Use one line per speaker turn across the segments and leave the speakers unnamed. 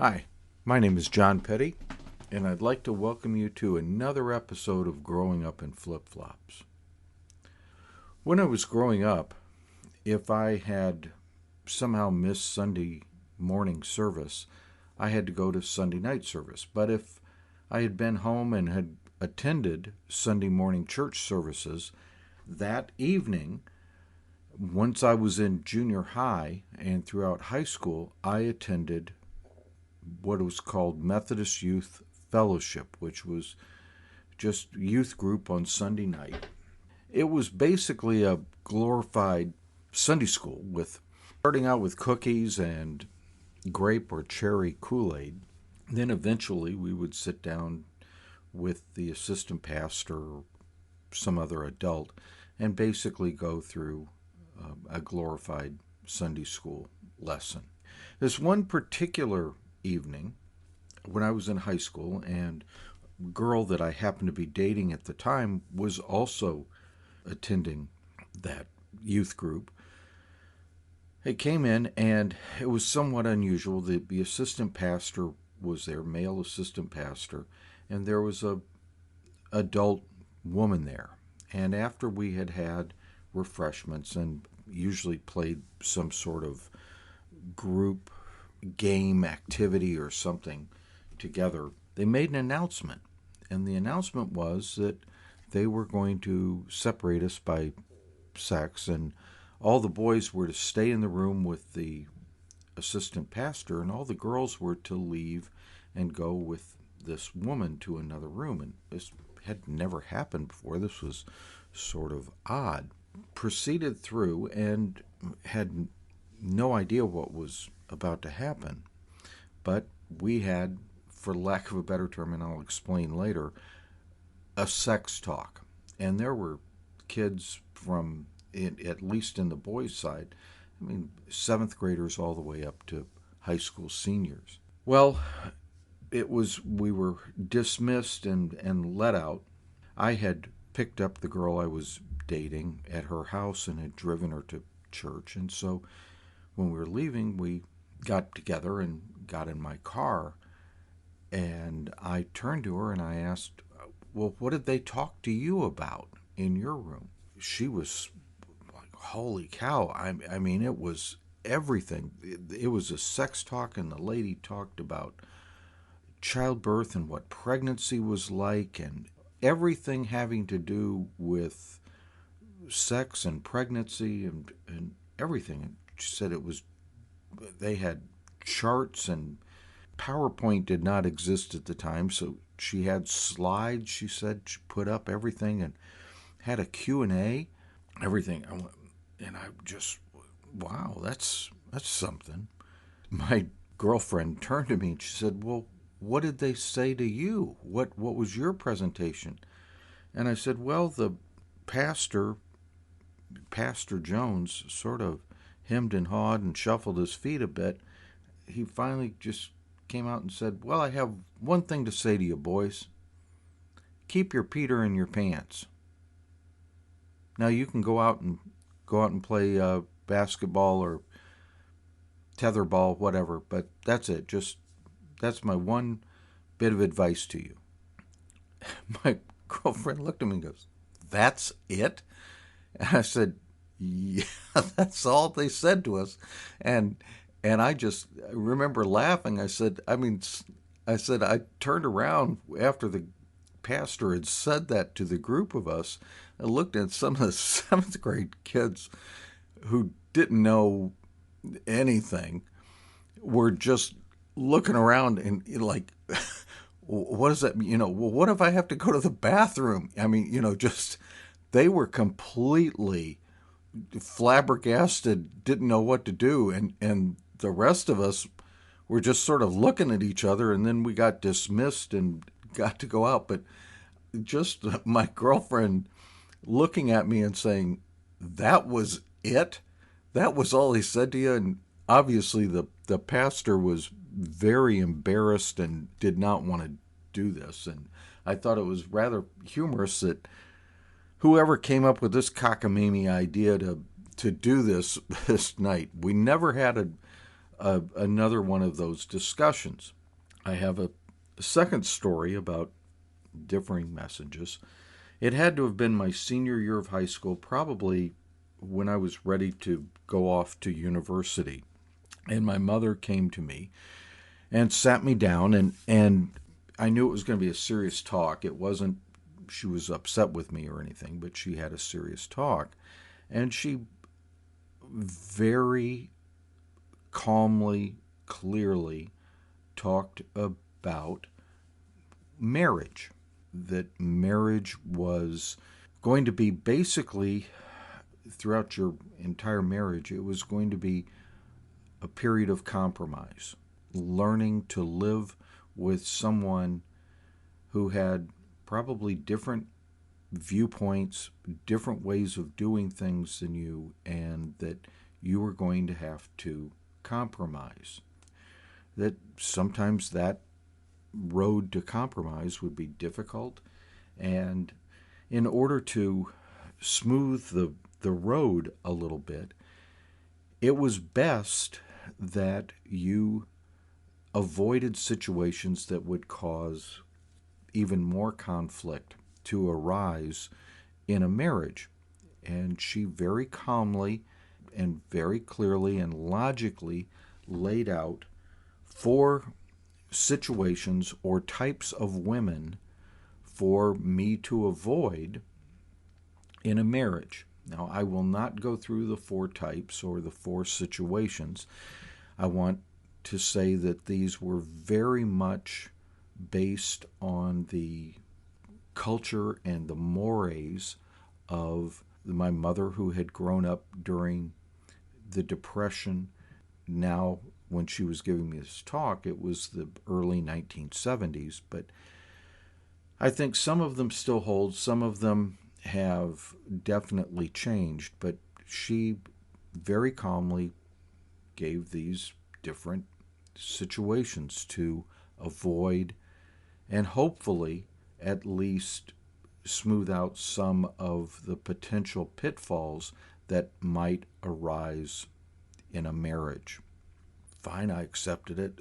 Hi, my name is John Petty, and I'd like to welcome you to another episode of Growing Up in Flip-Flops. When I was growing up, if I had somehow missed Sunday morning service, I had to go to Sunday night service. But if I had been home and had attended Sunday morning church services, that evening, once I was in junior high and throughout high school, I attended what was called Methodist Youth Fellowship, which was just youth group on Sunday night. It was basically a glorified Sunday school, with starting out with cookies and grape or cherry Kool-Aid. Then eventually we would sit down with the assistant pastor or some other adult and basically go through a glorified Sunday school lesson. This one particular evening, when I was in high school, and a girl that I happened to be dating at the time was also attending that youth group. It came in, and it was somewhat unusual. The assistant pastor was there, male assistant pastor, and there was a adult woman there. And after we had had refreshments and usually played some sort of group game activity or something together, they made an announcement. And the announcement was that they were going to separate us by sex, and all the boys were to stay in the room with the assistant pastor, and all the girls were to leave and go with this woman to another room. And this had never happened before. This was sort of odd. Proceeded through and had no idea what was about to happen. But we had, for lack of a better term, and I'll explain later, a sex talk. And there were kids from, at least in the boys' side, seventh graders all the way up to high school seniors. Well, we were dismissed and let out. I had picked up the girl I was dating at her house and had driven her to church. And so when we were leaving, we got together and got in my car. And I turned to her and I asked, well, what did they talk to you about in your room? She was like, holy cow. I mean, it was everything. It was a sex talk, and the lady talked about childbirth and what pregnancy was like, and everything having to do with sex and pregnancy and everything. And she said they had charts, and PowerPoint did not exist at the time, so she had slides. She said she put up everything and had a Q&A, everything. And I just, wow, that's something. My girlfriend turned to me and she said, well, what did they say to you? What was your presentation? And I said, well, the Pastor Jones, sort of hemmed and hawed and shuffled his feet a bit. He finally just came out and said, well, I have one thing to say to you, boys. Keep your Peter in your pants. Now you can go out and play basketball or tetherball, whatever, but that's it. That's my one bit of advice to you. My girlfriend looked at me and goes, that's it? And I said, yeah, that's all they said to us. And I just remember laughing. I said, I turned around after the pastor had said that to the group of us. I looked at some of the seventh grade kids who didn't know anything, were just looking around and like, what does that mean? Well, what if I have to go to the bathroom? Just they were completely flabbergasted, didn't know what to do, and the rest of us were just sort of looking at each other, and then we got dismissed and got to go out. But just my girlfriend looking at me and saying, that was it? That was all he said to you? And obviously the pastor was very embarrassed and did not want to do this. And I thought it was rather humorous that whoever came up with this cockamamie idea to do this night, we never had another one of those discussions. I have a second story about differing messages. It had to have been my senior year of high school, probably when I was ready to go off to university. And my mother came to me and sat me down, and I knew it was going to be a serious talk. It wasn't she was upset with me or anything, but she had a serious talk. And she very calmly, clearly talked about marriage. That marriage was going to be basically, throughout your entire marriage, it was going to be a period of compromise. Learning to live with someone who had probably different viewpoints, different ways of doing things than you, and that you were going to have to compromise. That sometimes that road to compromise would be difficult, and in order to smooth the road a little bit, it was best that you avoided situations that would cause even more conflict to arise in a marriage. And she very calmly and very clearly and logically laid out 4 situations or types of women for me to avoid in a marriage. Now, I will not go through the 4 types or the 4 situations. I want to say that these were very much based on the culture and the mores of my mother, who had grown up during the Depression. Now, when she was giving me this talk, it was the early 1970s, but I think some of them still hold, some of them have definitely changed, but she very calmly gave these different situations to avoid and hopefully at least smooth out some of the potential pitfalls that might arise in a marriage. Fine, I accepted it.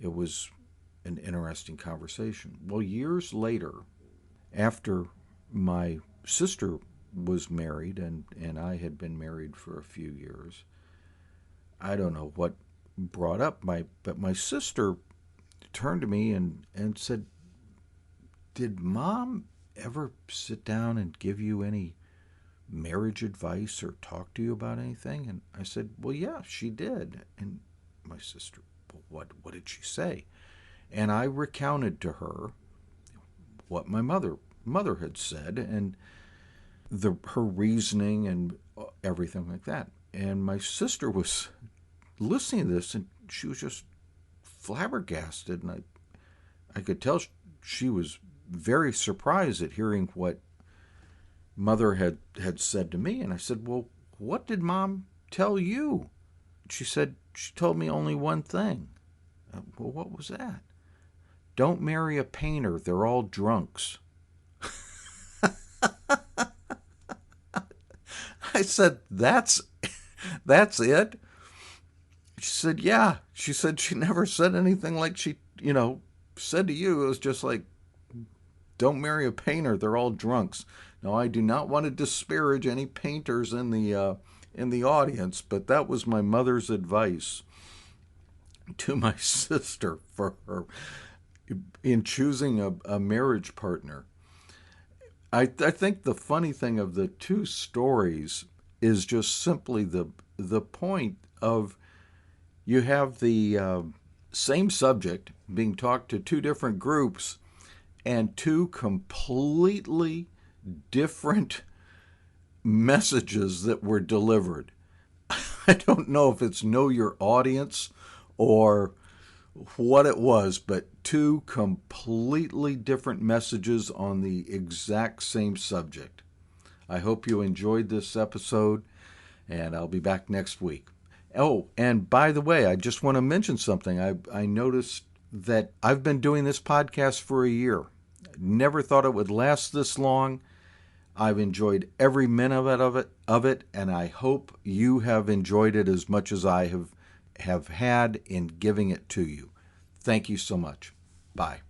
It was an interesting conversation. Well, years later, after my sister was married and I had been married for a few years, I don't know what brought up but my sister turned to me and said, "Did Mom ever sit down and give you any marriage advice or talk to you about anything?" And I said, "Well, yeah, she did." And my sister, "Well, what did she say?" And I recounted to her what my mother had said and her reasoning and everything like that. And my sister was listening to this, and she was just flabbergasted, and I could tell she was very surprised at hearing what Mother had said to me. And I said, "Well, what did Mom tell you?" She said, "She told me only one thing." Well, what was that? "Don't marry a painter. They're all drunks." I said, That's it?" She said, "Yeah." She said she never said anything like she, said to you. It was just like, "Don't marry a painter. They're all drunks." Now, I do not want to disparage any painters in the audience, but that was my mother's advice to my sister for her in choosing a marriage partner. I think the funny thing of the 2 stories is just simply the point of you have the same subject being talked to 2 different groups and 2 completely different messages that were delivered. I don't know if it's know your audience or what it was, but 2 completely different messages on the exact same subject. I hope you enjoyed this episode, and I'll be back next week. Oh, and by the way, I just want to mention something. I noticed that I've been doing this podcast for a year. Never thought it would last this long. I've enjoyed every minute of it, and I hope you have enjoyed it as much as I have had in giving it to you. Thank you so much. Bye.